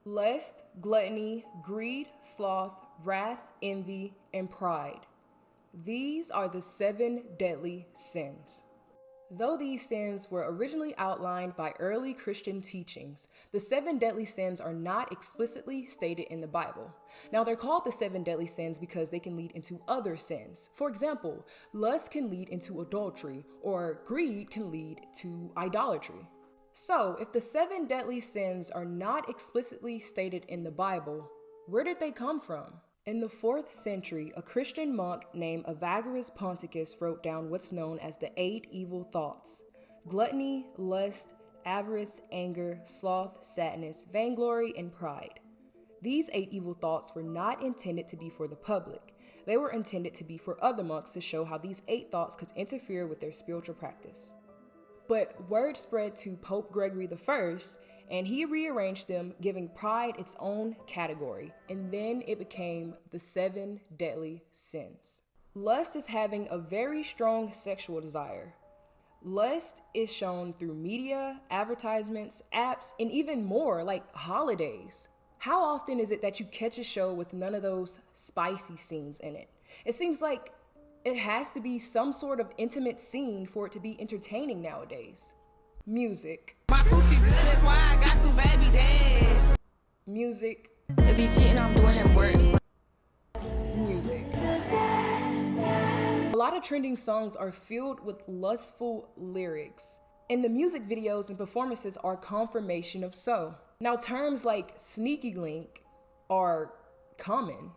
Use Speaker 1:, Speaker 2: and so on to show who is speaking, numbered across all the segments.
Speaker 1: Lust, gluttony, greed, sloth, wrath, envy, and pride. These are the 7 deadly sins. Though these sins were originally outlined by early Christian teachings, the 7 deadly sins are not explicitly stated in the Bible. Now, they're called the 7 deadly sins because they can lead into other sins. For example, lust can lead into adultery, or greed can lead to idolatry. So, if the 7 deadly sins are not explicitly stated in the Bible, where did they come from? In the 4th century, a Christian monk named Evagrius Ponticus wrote down what's known as the 8 evil thoughts: gluttony, lust, avarice, anger, sloth, sadness, vainglory, and pride. These 8 evil thoughts were not intended to be for the public. They were intended to be for other monks to show how these 8 thoughts could interfere with their spiritual practice. But word spread to Pope Gregory I, and he rearranged them, giving pride its own category, and then it became the 7 deadly sins. Lust is having a very strong sexual desire. Lust is shown through media, advertisements, apps, and even more, like holidays. How often is it that you catch a show with none of those spicy scenes in it? It seems like it has to be some sort of intimate scene for it to be entertaining nowadays. Music.
Speaker 2: My coochie good, that's why I got 2 baby dads.
Speaker 1: Music.
Speaker 3: If he's cheating, I'm doing him worse.
Speaker 1: Music. A lot of trending songs are filled with lustful lyrics, and the music videos and performances are confirmation of so. Now, terms like sneaky link are common.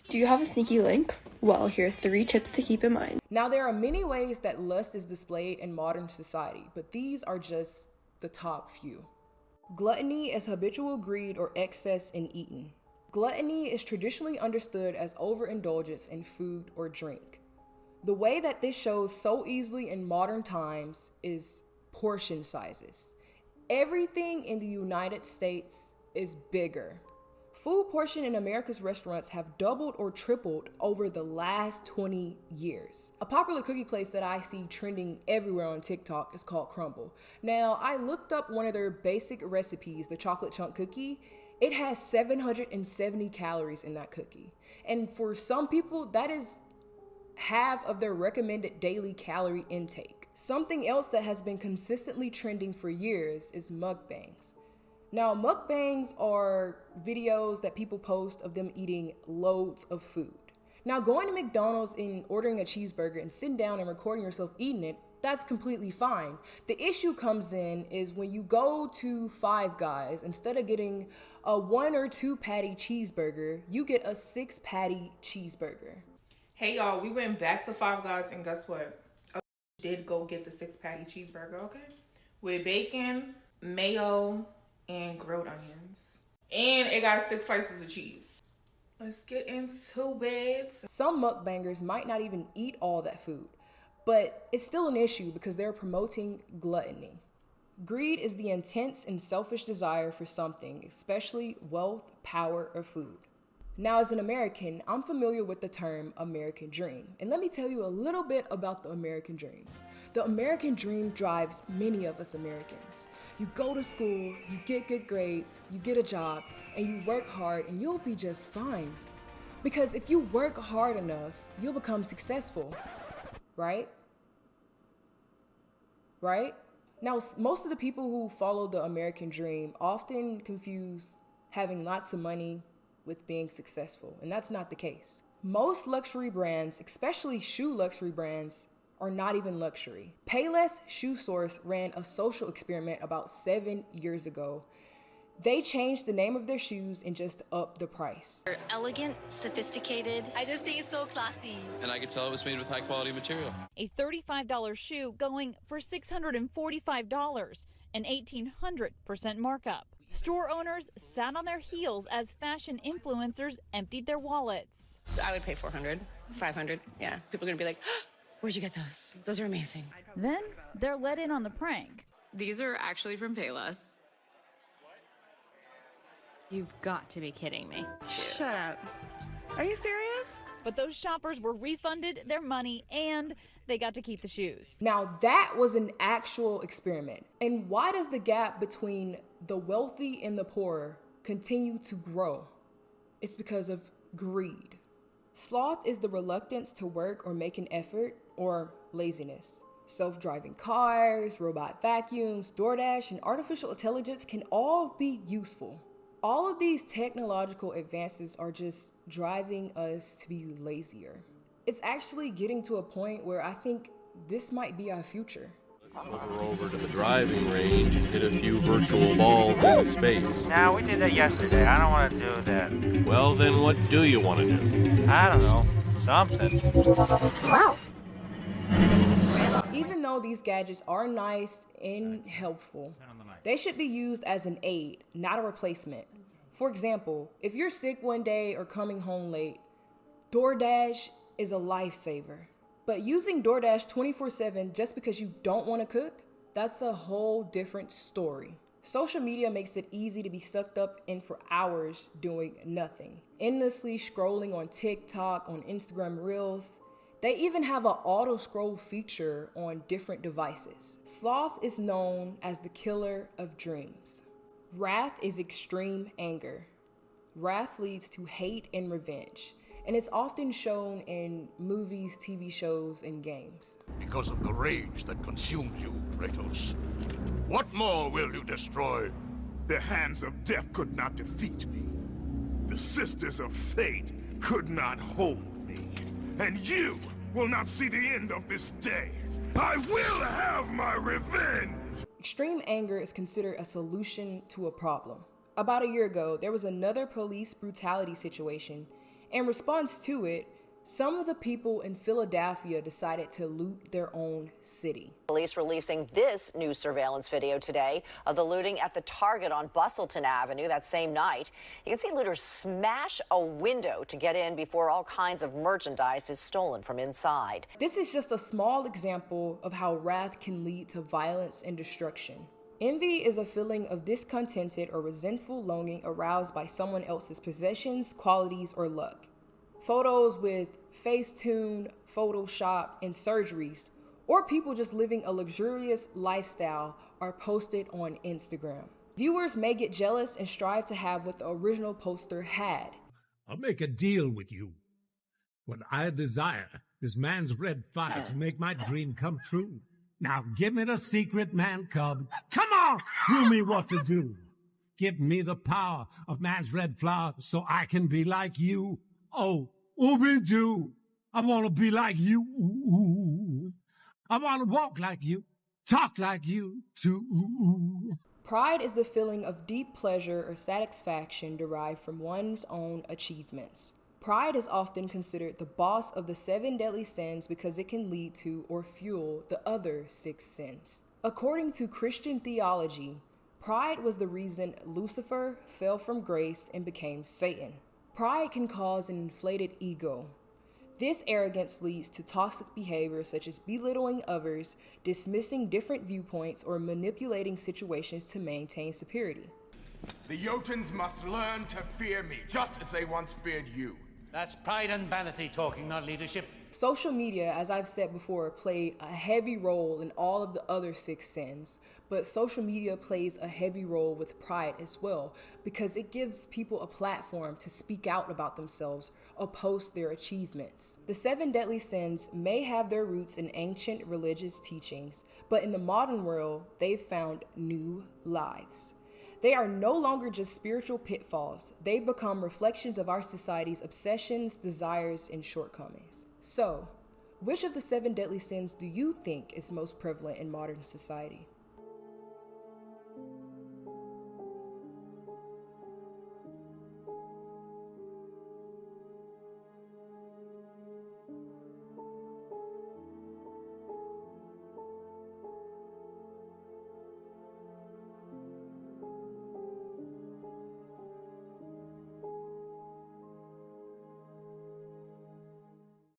Speaker 4: Do you have a sneaky link? Well, here are 3 tips to keep in mind.
Speaker 1: Now, there are many ways that lust is displayed in modern society, but these are just the top few. Gluttony is habitual greed or excess in eating. Gluttony is traditionally understood as overindulgence in food or drink. The way that this shows so easily in modern times is portion sizes. Everything in the United States is bigger. Food portion in America's restaurants have doubled or tripled over the last 20 years. A popular cookie place that I see trending everywhere on TikTok is called Crumble. Now, I looked up one of their basic recipes, the chocolate chunk cookie. It has 770 calories in that cookie. And for some people, that is half of their recommended daily calorie intake. Something else that has been consistently trending for years is mukbangs. Now, mukbangs are videos that people post of them eating loads of food. Now, going to McDonald's and ordering a cheeseburger and sitting down and recording yourself eating it, that's completely fine. The issue comes in is when you go to Five Guys, instead of getting a 1 or 2 patty cheeseburger, you get a 6 patty cheeseburger.
Speaker 2: Hey y'all, we went back to Five Guys and guess what? I did go get the 6 patty cheeseburger, okay? With bacon, mayo, and grilled onions. And it got 6 slices of cheese. Let's get into it.
Speaker 1: Some mukbangers might not even eat all that food, but it's still an issue because they're promoting gluttony. Greed is the intense and selfish desire for something, especially wealth, power, or food. Now, as an American, I'm familiar with the term American Dream. And let me tell you a little bit about the American Dream. The American Dream drives many of us Americans. You go to school, you get good grades, you get a job, and you work hard, and you'll be just fine. Because if you work hard enough, you'll become successful, right? Right? Now, most of the people who follow the American Dream often confuse having lots of money with being successful, and that's not the case. Most luxury brands, especially shoe luxury brands, are not even luxury. Payless Shoe Source ran a social experiment about 7 years ago. They changed the name of their shoes and just upped the price.
Speaker 5: They're elegant, sophisticated.
Speaker 6: I just think it's so classy.
Speaker 7: And I could tell it was made with high quality material.
Speaker 8: A $35 shoe going for $645, an 1,800% markup. Store owners sat on their heels as fashion influencers emptied their wallets.
Speaker 9: I would pay $400, $500. Yeah, people are gonna be like, where'd you get those? Those are amazing.
Speaker 8: Then they're let in on the prank.
Speaker 6: These are actually from Payless.
Speaker 5: You've got to be kidding me.
Speaker 9: Shut up. Are you serious?
Speaker 8: But those shoppers were refunded their money and they got to keep the shoes.
Speaker 1: Now that was an actual experiment. And why does the gap between the wealthy and the poor continue to grow. It's because of greed. Sloth is the reluctance to work or make an effort, or laziness. Self-driving cars, robot vacuums, DoorDash, and artificial intelligence can all be useful. All of these technological advances are just driving us to be lazier. It's actually getting to a point where I think this might be our future.
Speaker 10: We're over to the driving range and hit a few virtual balls into space.
Speaker 11: Nah, we did that yesterday. I don't want to do that.
Speaker 10: Well, then what do you want to do?
Speaker 11: I don't know. Something.
Speaker 1: Wow. Even though these gadgets are nice and helpful, they should be used as an aid, not a replacement. For example, if you're sick one day or coming home late, DoorDash is a lifesaver. But using DoorDash 24/7 just because you don't want to cook, that's a whole different story. Social media makes it easy to be sucked up in for hours doing nothing, endlessly scrolling on TikTok, on Instagram Reels. They even have an auto scroll feature on different devices. Sloth is known as the killer of dreams. Wrath is extreme anger. Wrath leads to hate and revenge, and it's often shown in movies, TV shows, and games.
Speaker 12: Because of the rage that consumes you, Kratos. What more will you destroy?
Speaker 13: The hands of death could not defeat me. The sisters of fate could not hold me. And you will not see the end of this day. I will have my revenge!
Speaker 1: Extreme anger is considered a solution to a problem. About a year ago, there was another police brutality situation. In response to it, some of the people in Philadelphia decided to loot their own city.
Speaker 14: Police releasing this new surveillance video today of the looting at the Target on Bustleton Avenue that same night. You can see looters smash a window to get in before all kinds of merchandise is stolen from inside.
Speaker 1: This is just a small example of how wrath can lead to violence and destruction. Envy is a feeling of discontented or resentful longing aroused by someone else's possessions, qualities, or luck. Photos with Facetune, Photoshop, and surgeries, or people just living a luxurious lifestyle are posted on Instagram. Viewers may get jealous and strive to have what the original poster had.
Speaker 15: I'll make a deal with you. What I desire is man's red fire to make my dream come true. Now give me the secret, man cub. Come on, tell me what to do. Give me the power of man's red flower so I can be like you. Oh, Ooby-Doo, I want to be like you. I want to walk like you, talk like you too.
Speaker 1: Pride is the feeling of deep pleasure or satisfaction derived from one's own achievements. Pride is often considered the boss of the 7 deadly sins because it can lead to or fuel the other 6 sins. According to Christian theology, pride was the reason Lucifer fell from grace and became Satan. Pride can cause an inflated ego. This arrogance leads to toxic behavior such as belittling others, dismissing different viewpoints, or manipulating situations to maintain superiority.
Speaker 16: The Jotuns must learn to fear me, just as they once feared you.
Speaker 11: That's pride and vanity talking, not leadership.
Speaker 1: Social media, as I've said before, played a heavy role in all of the other 6 sins, but social media plays a heavy role with pride as well because it gives people a platform to speak out about themselves or post their achievements. The 7 deadly sins may have their roots in ancient religious teachings, but in the modern world, they've found new lives. They are no longer just spiritual pitfalls. They become reflections of our society's obsessions, desires, and shortcomings. So, which of the 7 deadly sins do you think is most prevalent in modern society?